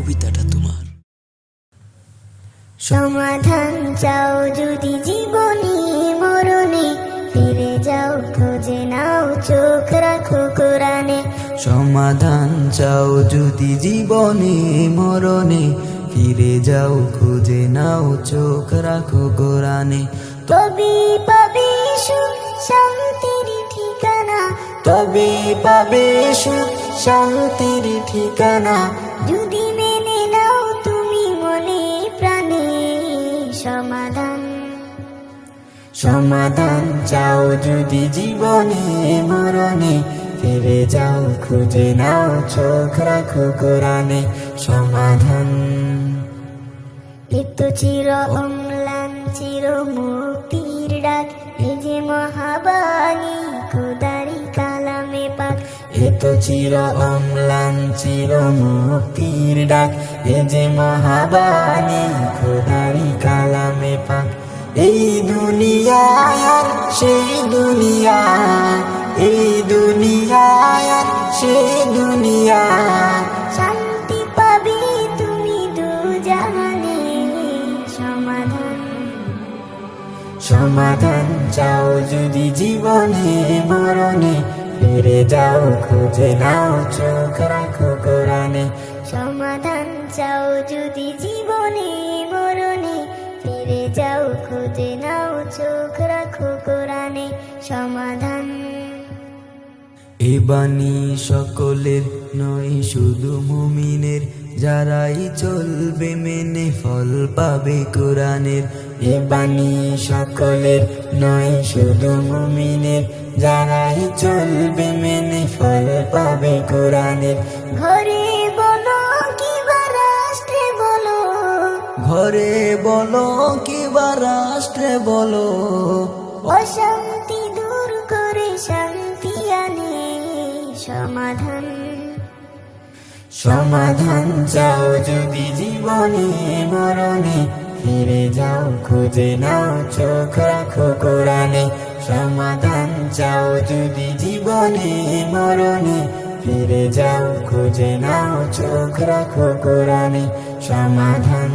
কবিতাটা তোমার। সমাধান চাও যদি জীবনে মরণে, ফিরে যাও খুঁজে নাও চোখ রাখো কোরআনে। সমাধান চাও যদি জীবনে মরণে, ফিরে যাও খুঁজে নাও চোখ রাখো কোরআনে। তবে পাবে সুখ শান্তির ঠিকানা, তবে পাবে সুখ শান্তির ঠিকানা, যদি মেনে নাও তুমি মনে প্রাণে। সমাধান সমাধান চাও যদি জীবনে মরণে, ফিরে যাও খুঁজে নাও চোখ রাখো কোরআনে। সমাধান লিপ্ত চির অম্লান চির মুক্তির ডাক, এ যে মহাবাণী খোদারি কালামে পাক। এ তো চির অম্লান চির মুক্তির ডাক, এ যে মহাবাণী খোদারি কালামে পাক। এই দুনিয়ায় আর সেই দুনিয়া, এই দুনিয়ায় আর সেই দুনিয়া, শান্তি পাবে তুমি দুজাহানে। সমাধান সমাধান চাও যদি জীবনে মরণে, ফিরে যাও খুঁজে নাও চোখ রাখো কোরআনে। সমাধান চাও যদি জীবনে মরণে, ফিরে যাও খুঁজে নাও চোখ রাখো কোরআনে। সমাধান এ বাণী সকলের নয় শুধু মুমিনের, যারাই চলবে মেনে ফল পাবে কোরআনের। এ বাণী সকলের নয় শুধু মুমিনের, যারাই চলবে মেনে ফল পাবে কোরআনের। ঘরে বলো কিবা রাষ্ট্রে বলো, ঘরে বলো কিবা রাষ্ট্রে বলো, অশান্তি দূর করে শান্তি আনে। সমাধান সমাধান চাও যদি জীবনে মরণে, ফিরে যাও খুঁজে নাও চোখ রাখো কোরআনে। সমাধান চাও যদি জীবনে মরণে, ফিরে যাও খুঁজে নাও চোখ রাখো কোরআনে। সমাধান